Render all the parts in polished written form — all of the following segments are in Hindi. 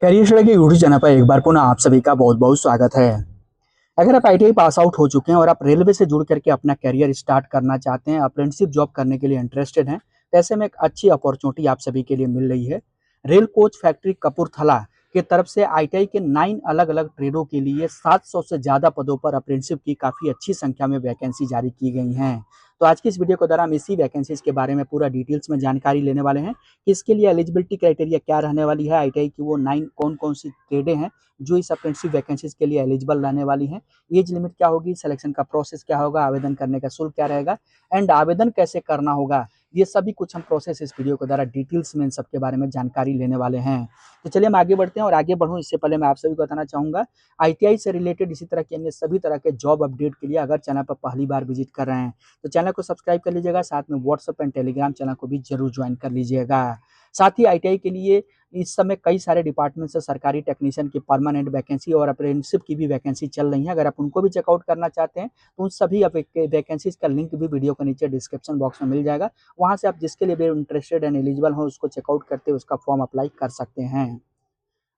करियर स्टडी के यूट्यूब चैनल पर एक बार पुनः आप सभी का बहुत बहुत स्वागत है। अगर आप आईटीआई पास आउट हो चुके हैं और आप रेलवे से जुड़ करके अपना करियर स्टार्ट करना चाहते हैं, अप्रेंटिसशिप जॉब करने के लिए इंटरेस्टेड हैं, तो ऐसे में एक अच्छी अपॉर्चुनिटी आप सभी के लिए मिल रही है। रेल कोच फैक्ट्री कपूरथला की तरफ से आईटीआई के 9 अलग-अलग ट्रेडों के लिए 700 से ज़्यादा पदों पर अप्रेंटिसशिप की काफ़ी अच्छी संख्या में वैकेंसी जारी की गई हैं। तो आज की इस वीडियो के दौरान हम इसी वैकेंसीज़ के बारे में पूरा डिटेल्स में जानकारी लेने वाले हैं कि इसके लिए एलिजिबिलिटी क्राइटेरिया क्या रहने वाली है, आईटीआई की वो 9 कौन-कौन सी ट्रेडें हैं, जो इस अप्रेंटिसशिप वैकेंसीज़ के लिए एलिजिबल रहने वाली हैं। एज लिमिट क्या होगी, सिलेक्शन का प्रोसेस क्या होगा, आवेदन करने का शुल्क क्या रहेगा एंड आवेदन कैसे करना होगा, ये सभी कुछ हम प्रोसेस इस वीडियो के द्वारा डिटेल्स में इन सब के बारे में जानकारी लेने वाले हैं। तो चलिए हम आगे बढ़ते हैं और आगे बढ़ूँ इससे पहले मैं आप सभी को बताना चाहूँगा, आईटीआई से रिलेटेड इसी तरह के अन्य सभी तरह के जॉब अपडेट के लिए अगर चैनल पर पहली बार विजिट कर रहे हैं, तो चैनल को सब्सक्राइब कर लीजिएगा, साथ में व्हाट्सएप एंड टेलीग्राम चैनल को भी जरूर ज्वाइन कर लीजिएगा। साथ ही आईटीआई के लिए इस समय कई सारे डिपार्टमेंट से सरकारी टेक्नीशियन की परमानेंट वैकेंसी और अप्रेंटिसशिप की भी वैकेंसी चल रही है। अगर आप उनको भी चेकआउट करना चाहते हैं तो उन सभी वैकेंसीज का लिंक भी वीडियो के नीचे डिस्क्रिप्शन बॉक्स में मिल जाएगा। वहां से आप जिसके लिए भी इंटरेस्टेड एंड एलिजिबल हो उसको चेकआउट करते उसका फॉर्म अप्लाई कर सकते हैं।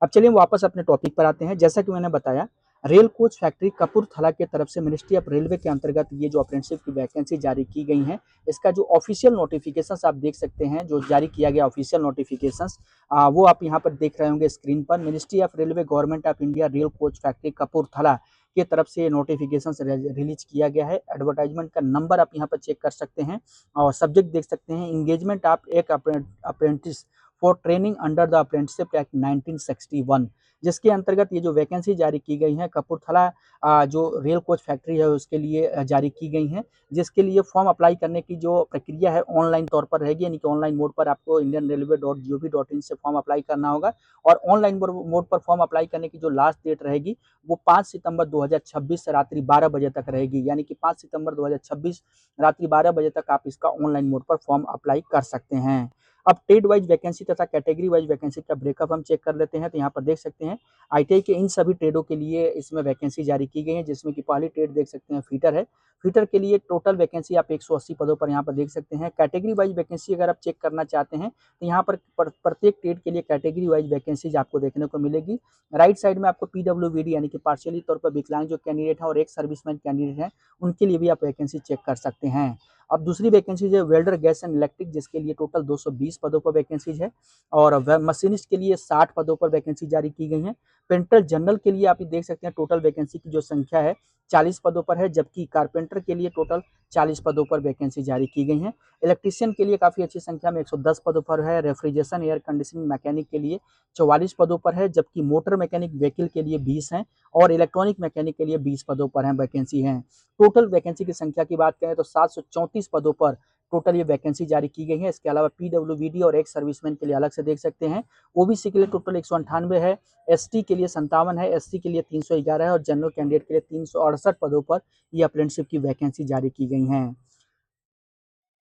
अब चलिए हम वापस अपने टॉपिक पर आते हैं। जैसा कि मैंने बताया, रेल कोच फैक्ट्री कपूरथला के तरफ से मिनिस्ट्री ऑफ रेलवे के अंतर्गत ये जो अप्रेंटिसशिप की वैकेंसी जारी की गई है, इसका जो ऑफिशियल नोटिफिकेशंस आप देख सकते हैं, जो जारी किया गया ऑफिशियल नोटिफिकेशंस, वो आप यहाँ पर देख रहे होंगे स्क्रीन पर। Ministry of railway, government of India, rail coach factory Kapurthala के तरफ से नोटिफिकेशन रिलीज किया गया है। एडवर्टाइजमेंट का नंबर आप यहाँ पर चेक कर सकते हैं और सब्जेक्ट देख सकते हैं, इंगेजमेंट ऑफ एक apprentice for training under the apprenticeship act 1961, जिसके अंतर्गत ये जो वैकेंसी जारी की गई है कपूरथला जो रेल कोच फैक्ट्री है उसके लिए जारी की गई है, जिसके लिए फॉर्म अप्लाई करने की जो प्रक्रिया है ऑनलाइन तौर पर रहेगी, यानी कि ऑनलाइन मोड पर आपको indianrailway.gov.in से फॉर्म अप्लाई करना होगा। और ऑनलाइन मोड पर फॉर्म अप्लाई करने की जो लास्ट डेट रहेगी वो 5 सितंबर 2026 से रात्रि 12 बजे तक रहेगी, यानी कि 5 सितंबर 2026 रात्रि 12 बजे तक आप इसका ऑनलाइन मोड पर फॉर्म अप्लाई कर सकते हैं। अब ट्रेड वाइज वैकेंसी तथा कैटेगरी वाइज वैकेंसी का ब्रेकअप हम चेक कर लेते हैं। तो यहाँ पर देख सकते हैं आईटीआई के इन सभी ट्रेडों के लिए इसमें वैकेंसी जारी की गई है, जिसमें कि पहली ट्रेड देख सकते हैं फीटर है। फीटर के लिए टोटल वैकेंसी आप 180 पदों पर यहाँ पर देख सकते हैं। कैटेगरी वाइज वैकेंसी अगर आप चेक करना चाहते हैं तो यहाँ पर प्रत्येक ट्रेड के लिए कैटेगरी वाइज वैकेंसीज आपको देखने को मिलेगी। राइट साइड में आपको पीडब्ल्यूबीडी यानी कि पार्शियली तौर पर विकलांग जो कैंडिडेट है और एक सर्विसमैन कैंडिडेट है, उनके लिए भी आप वैकेंसी चेक कर सकते हैं। अब दूसरी वैकेंसी है वेल्डर गैस एंड इलेक्ट्रिक, जिसके लिए टोटल 220 पदों पर वैकेंसीज है और मशीनिस्ट के लिए 60 पदों पर वैकेंसी जारी की गई है। पेंटर जनरल के लिए आप देख सकते हैं टोटल वैकेंसी की जो संख्या है 40 पदों पर है, जबकि कारपेंटर के लिए टोटल 40 पदों पर वैकेंसी जारी की गई है। इलेक्ट्रीशियन के लिए काफ़ी अच्छी संख्या में 110 पदों पर है। रेफ्रिजरेशन एयर कंडीशनिंग मैकेनिक के लिए 44 पदों पर है, जबकि मोटर मैकेनिक व्हीकल के लिए 20 हैं और इलेक्ट्रॉनिक मैकेनिक के लिए 20 पदों पर हैं वैकेंसी हैं। टोटल वैकेंसी की संख्या की बात करें तो 734 पदों पर टोटल ये वैकेंसी जारी की गई है। इसके अलावा पीडब्ल्यूबीडी और एक्स सर्विसमैन के लिए अलग से देख सकते हैं। ओबीसी के लिए टोटल 198 है, एसटी के लिए 57 है, एससी के लिए 311 है और जनरल कैंडिडेट के लिए 368 पदों पर ये अप्रेंटिसशिप की वैकेंसी जारी की गई हैं।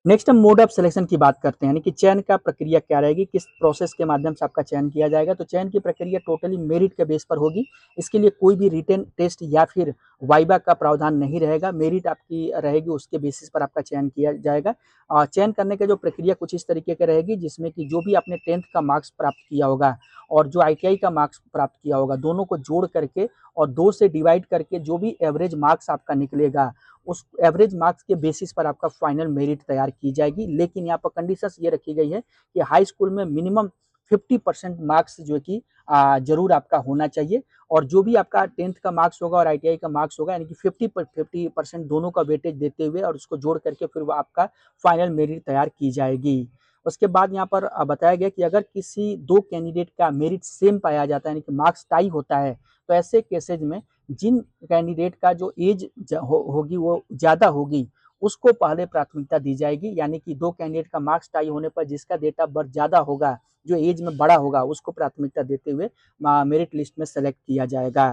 नेक्स्ट हम मोड ऑफ सिलेक्शन की बात करते हैं, यानी कि चयन का प्रक्रिया क्या रहेगी, किस प्रोसेस के माध्यम से आपका चयन किया जाएगा। तो चयन की प्रक्रिया टोटली मेरिट के बेस पर होगी। इसके लिए कोई भी रिटन टेस्ट या फिर वाइबा का प्रावधान नहीं रहेगा। मेरिट आपकी रहेगी, उसके बेसिस पर आपका चयन किया जाएगा। चयन करने की जो प्रक्रिया कुछ इस तरीके की रहेगी, जिसमें कि जो भी आपने 10th का मार्क्स प्राप्त किया होगा और जो आईटीआई का मार्क्स प्राप्त किया होगा, दोनों को जोड़ करके और 2 से डिवाइड करके जो भी एवरेज मार्क्स आपका निकलेगा, उस एवरेज मार्क्स के बेसिस पर आपका फाइनल मेरिट तैयार की जाएगी। लेकिन यहाँ पर कंडीशंस ये रखी गई है कि हाई स्कूल में मिनिमम 50% मार्क्स जो कि जरूर आपका होना चाहिए और जो भी आपका 10th का मार्क्स होगा और आईटीआई का मार्क्स होगा, यानी कि 50% दोनों का वेटेज देते हुए और उसको जोड़ करके फिर वो आपका फाइनल मेरिट तैयार की जाएगी। उसके बाद यहाँ पर बताया गया कि अगर किसी दो कैंडिडेट का मेरिट सेम पाया जाता है, यानी कि मार्क्स टाई होता है, तो ऐसे केसेज में जिन कैंडिडेट का जो एज होगी वो ज़्यादा होगी, उसको पहले प्राथमिकता दी जाएगी। यानी कि दो कैंडिडेट का मार्क्स टाई होने पर जिसका डेट ऑफ बर्थ ज़्यादा होगा, जो एज में बड़ा होगा, उसको प्राथमिकता देते हुए मेरिट लिस्ट में सेलेक्ट किया जाएगा।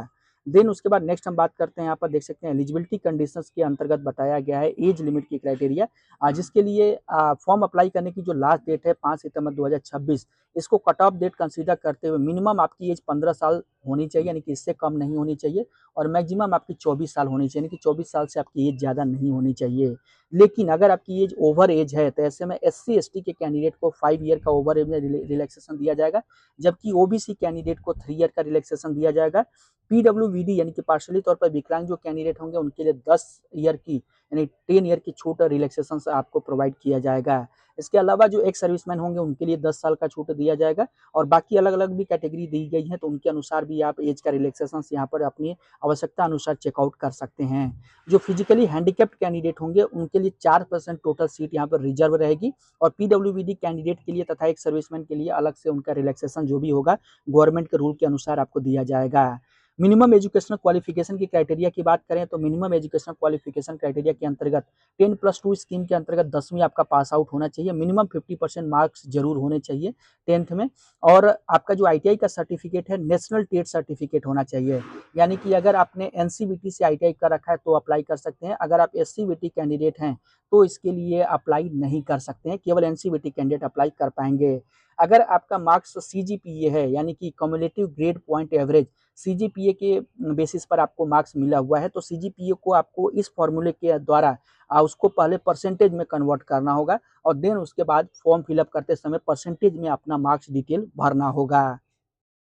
देन उसके बाद नेक्स्ट हम बात करते हैं, यहाँ पर देख सकते हैं एलिजिबिलिटी कंडीशंस के अंतर्गत बताया गया है एज लिमिट की क्राइटेरिया, जिसके लिए फॉर्म अप्लाई करने की जो लास्ट डेट है 5 सितंबर 2026, इसको कट ऑफ डेट कंसीडर करते हुए मिनिमम आपकी एज 15 साल होनी चाहिए, यानी कि इससे कम नहीं होनी चाहिए, और मैक्सिमम आपकी 24 साल होनी चाहिए, यानी कि 24 साल से आपकी एज ज़्यादा नहीं होनी चाहिए। लेकिन अगर आपकी एज ओवर एज है तो ऐसे में SC/ST के कैंडिडेट को 5 ईयर का ओवर एज में रिलैक्सेशन दिया जाएगा, जबकि OBC कैंडिडेट को 3 ईयर का रिलैक्सेशन दिया जाएगा। PWBD यानी कि पार्शियली तौर पर विकलांग जो कैंडिडेट होंगे उनके लिए 10 ईयर की यानी 10 ईयर की छूट रिलैक्सेशन से आपको प्रोवाइड किया जाएगा। इसके अलावा जो एक्स सर्विसमैन होंगे उनके लिए 10 साल का छूट दिया जाएगा, और बाकी अलग-अलग भी कैटेगरी दी गई है, तो उनके अनुसार भी आप एज का रिलैक्सेशन यहाँ पर अपनी आवश्यकता अनुसार चेकआउट कर सकते हैं। जो फिजिकली हैंडीकैप्ड कैंडिडेट होंगे उनके लिए 4% टोटल सीट यहाँ पर रिजर्व रहेगी, और PWBD कैंडिडेट के लिए तथा एक सर्विसमैन के लिए अलग से उनका रिलैक्सेशन जो भी होगा गवर्नमेंट के रूल के अनुसार आपको दिया जाएगा। मिनिमम एजुकेशनल क्वालिफिकेशन की क्राइटेरिया की बात करें तो मिनिमम एजुकेशनल क्वालिफिकेशन क्राइटेरिया के अंतर्गत 10+2 स्कीम के अंतर्गत 10वीं आपका पास आउट होना चाहिए, मिनिमम 50% मार्क्स जरूर होने चाहिए 10th में, और आपका जो ITI का सर्टिफिकेट है नेशनल टेट सर्टिफिकेट होना चाहिए, यानी कि अगर आपने NCVT से ITI कर रखा है तो अप्लाई कर सकते हैं, अगर आप SCVT कैंडिडेट हैं तो इसके लिए अप्लाई नहीं कर सकते हैं, केवल NCVT कैंडिडेट अप्लाई कर पाएंगे। अगर आपका मार्क्स CGPA है यानी कि cumulative grade point average, CGPA के बेसिस पर आपको मार्क्स मिला हुआ है, तो CGPA को आपको इस फॉर्मूले के द्वारा उसको पहले परसेंटेज में कन्वर्ट करना होगा, और देन उसके बाद फॉर्म फिलअप करते समय परसेंटेज में अपना मार्क्स डिटेल भरना होगा।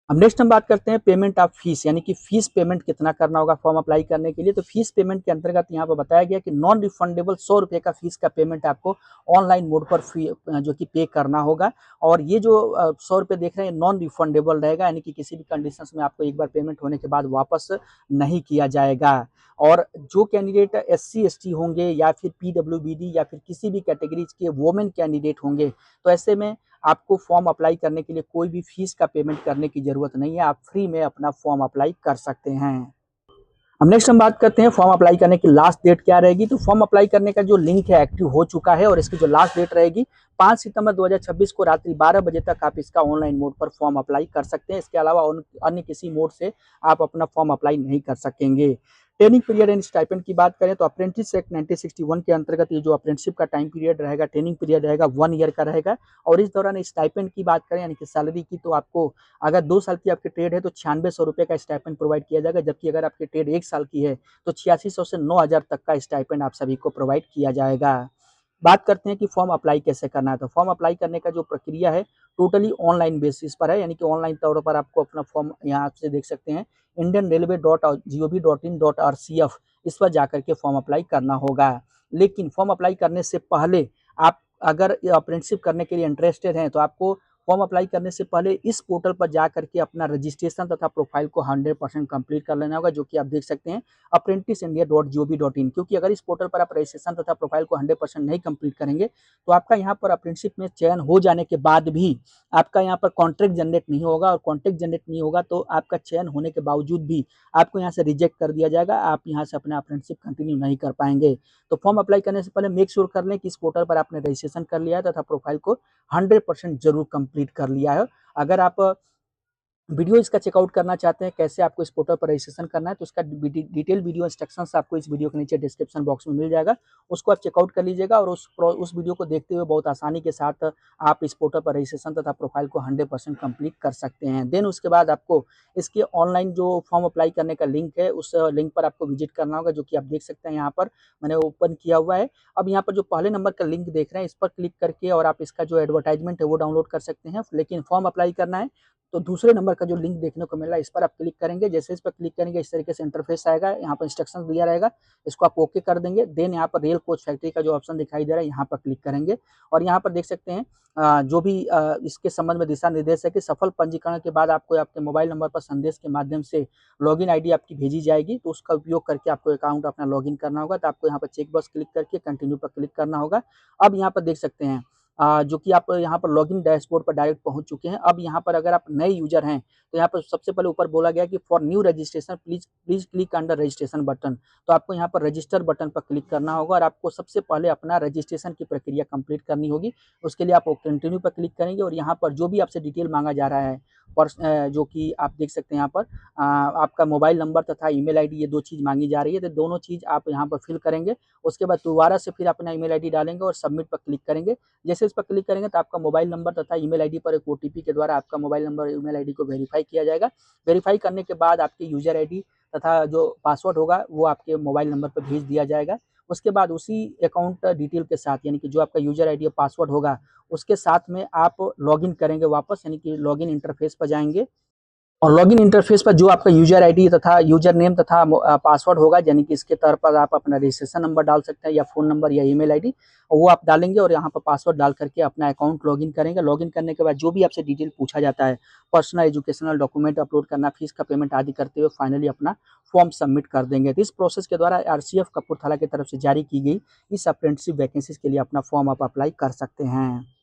अब नेक्स्ट हम बात करते हैं पेमेंट ऑफ फीस, यानी कि फीस पेमेंट कितना करना होगा फॉर्म अप्लाई करने के लिए। तो फीस पेमेंट के अंतर्गत यहाँ पर बताया गया कि नॉन रिफंडेबल 100 रुपये का फीस का पेमेंट आपको ऑनलाइन मोड पर जो कि पे करना होगा, और ये जो 100 रुपये देख रहे हैं नॉन रिफंडेबल रहेगा, यानी कि किसी भी कंडीशन में आपको एक बार पेमेंट होने के बाद वापस नहीं किया जाएगा। और जो कैंडिडेट SC/ST होंगे या फिर PWBD या फिर किसी भी कैटेगरीज के वोमेन कैंडिडेट होंगे, तो ऐसे में आपको फॉर्म अप्लाई करने के लिए कोई भी फीस का पेमेंट करने की जरूरत नहीं है, आप फ्री में अपना फॉर्म अप्लाई कर सकते हैं। अब नेक्स्ट हम बात करते हैं फॉर्म अप्लाई करने की लास्ट डेट क्या रहेगी। तो फॉर्म अप्लाई करने का जो लिंक है एक्टिव हो चुका है, और इसकी जो लास्ट डेट रहेगी 5 सितंबर 2026 को रात्रि 12 बजे तक आप इसका ऑनलाइन मोड पर फॉर्म अप्लाई कर सकते हैं। इसके अलावा अन्य किसी मोड से आप अपना फॉर्म अप्लाई नहीं कर सकेंगे। ट्रेनिंग पीरियड एंड स्टाइपेंड की बात करें तो अप्रेंटिस एक्ट 1961 के अंतर्गत ये जो अप्रेंटिसशिप का टाइम पीरियड रहेगा, ट्रेनिंग पीरियड रहेगा 1 ईयर का रहेगा, और इस दौरान स्टाइपेंड की बात करें यानी कि सैलरी की, तो आपको अगर 2 साल की आपकी ट्रेड है तो 9600 रुपये का स्टाइपेंड प्रोवाइड किया जाएगा, जबकि अगर आपकी ट्रेड 1 साल की है तो 8600 से 9000 तक का स्टाइपेंड आप सभी को प्रोवाइड किया जाएगा। बात करते हैं कि फॉर्म अप्लाई कैसे करना है। तो फॉर्म अप्लाई करने का जो प्रक्रिया है टोटली ऑनलाइन बेसिस पर है, यानी कि ऑनलाइन तौर पर आपको अपना फॉर्म यहाँ से देख सकते हैं indianrailway.gov.rcf, इस पर जाकर के फॉर्म अप्लाई करना होगा। लेकिन फॉर्म अप्लाई करने से पहले आप अगर अप्रेंटिसशिप करने के लिए इंटरेस्टेड हैं तो आपको फॉर्म अप्लाई करने से पहले इस पोर्टल पर जा करके अपना रजिस्ट्रेशन तथा प्रोफाइल को 100% कंप्लीट कर लेना होगा, जो कि आप देख सकते हैं apprenticeindia.gov.in, क्योंकि अगर इस पोर्टल पर आप रजिस्ट्रेशन तथा प्रोफाइल को 100% नहीं कंप्लीट करेंगे तो आपका यहाँ पर अप्रेंटिसशिप में चयन हो जाने के बाद भी आपका यहाँ पर कॉन्ट्रैक्ट जनरेट नहीं होगा, और कॉन्ट्रैक्ट जनरेट नहीं होगा तो आपका चयन होने के बावजूद भी आपको यहाँ से रिजेक्ट कर दिया जाएगा, आप यहाँ से अपना अप्रेंटिसशिप कंटिन्यू नहीं कर पाएंगे। तो फॉर्म अप्लाई करने से पहले मेक श्योर कर लें कि इस पोर्टल पर आपने रजिस्ट्रेशन कर लिया है तथा प्रोफाइल को 100% जरूर कंप्लीट कर लिया है। अगर आप वीडियो इसका चेकआउट करना चाहते हैं कैसे आपको इस पोर्टल पर रजिस्ट्रेशन करना है, तो इसका डिटेल वीडियो इंस्ट्रक्शंस आपको इस वीडियो के नीचे डिस्क्रिप्शन बॉक्स में मिल जाएगा, उसको आप चेकआउट कर लीजिएगा, और उस वीडियो को देखते हुए बहुत आसानी के साथ आप इस पोर्टल पर रजिस्ट्रेशन तथा प्रोफाइल को 100% कंप्लीट कर सकते हैं। देन उसके बाद आपको इसके ऑनलाइन जो फॉर्म अप्लाई करने का लिंक है उस लिंक पर आपको विजिट करना होगा, जो कि आप देख सकते हैं यहाँ पर मैंने ओपन किया हुआ है। अब यहाँ पर जो पहले नंबर का लिंक देख रहे हैं इस पर क्लिक करके और आप इसका जो एडवर्टाइजमेंट है वो डाउनलोड कर सकते हैं, लेकिन फॉर्म अप्लाई करना है तो दूसरे नंबर का जो लिंक देखने को मिल रहा है इस पर आप क्लिक करेंगे। जैसे इस पर क्लिक करेंगे इस तरीके से इंटरफेस आएगा, यहाँ पर इंस्ट्रक्शंस दिया रहेगा, इसको आप ओके कर देंगे। देन यहाँ पर रेल कोच फैक्ट्री का जो ऑप्शन दिखाई दे रहा है यहाँ पर क्लिक करेंगे, और यहाँ पर देख सकते हैं जो भी इसके संबंध में दिशा निर्देश है कि सफल पंजीकरण के बाद आपको आपके मोबाइल नंबर पर संदेश के माध्यम से लॉगिन आईडी आपकी भेजी जाएगी, तो उसका उपयोग करके आपको अकाउंट अपना लॉगिन करना होगा। तो आपको यहाँ पर चेक बॉक्स क्लिक करके कंटिन्यू पर क्लिक करना होगा। अब यहाँ पर देख सकते हैं जो कि आप यहाँ पर लॉगिन डैशबोर्ड पर डायरेक्ट पहुंच चुके हैं। अब यहाँ पर अगर आप नए यूजर हैं तो यहाँ पर सबसे पहले ऊपर बोला गया कि for new registration please click under registration button, तो आपको यहाँ पर रजिस्टर बटन पर क्लिक करना होगा, और आपको सबसे पहले अपना रजिस्ट्रेशन की प्रक्रिया कंप्लीट करनी होगी। उसके लिए आप कंटिन्यू पर क्लिक करेंगे, और यहाँ पर जो भी आपसे डिटेल मांगा जा रहा है जो कि आप देख सकते हैं यहाँ पर आपका मोबाइल नंबर तथा ईमेल आईडी, ये 2 चीज़ माँगी जा रही है, तो दोनों चीज़ आप यहाँ पर फिल करेंगे। उसके बाद दोबारा से फिर अपना ईमेल आईडी डालेंगे और सबमिट पर क्लिक करेंगे। जैसे इस पर क्लिक करेंगे तो आपका मोबाइल नंबर तथा ईमेल आईडी पर एक ओटीपी के द्वारा आपका मोबाइल नंबर और ईमेल आईडी को वेरीफाई किया जाएगा। वेरीफाई करने के बाद आपकी यूज़र आईडी तथा जो पासवर्ड होगा वो आपके मोबाइल नंबर पर भेज दिया जाएगा। उसके बाद उसी अकाउंट डिटेल के साथ, यानी कि जो आपका यूज़र आईडी और पासवर्ड होगा, उसके साथ में आप लॉगिन करेंगे वापस, यानी कि लॉगिन इंटरफेस पर जाएँगे और लॉगिन इंटरफेस पर जो आपका यूज़र आईडी तथा यूज़र नेम तथा पासवर्ड होगा, यानी कि इसके तौर पर आप अपना रजिस्ट्रेशन नंबर डाल सकते हैं या फ़ोन नंबर या ईमेल आईडी, वो आप डालेंगे और यहाँ पर पासवर्ड डाल करके अपना अकाउंट लॉगिन करेंगे। लॉगिन करने के बाद जो भी आपसे डिटेल पूछा जाता है, पर्सनल एजुकेशनल डॉक्यूमेंट अपलोड करना, फीस का पेमेंट आदि करते हुए फाइनली अपना फॉर्म सबमिट कर देंगे। तो इस प्रोसेस के द्वारा आरसीएफ कपूरथला की तरफ से जारी की गई इस अप्रेंटिसशिप वैकेंसीज़ के लिए अपना फॉर्म आप अप्लाई कर सकते हैं।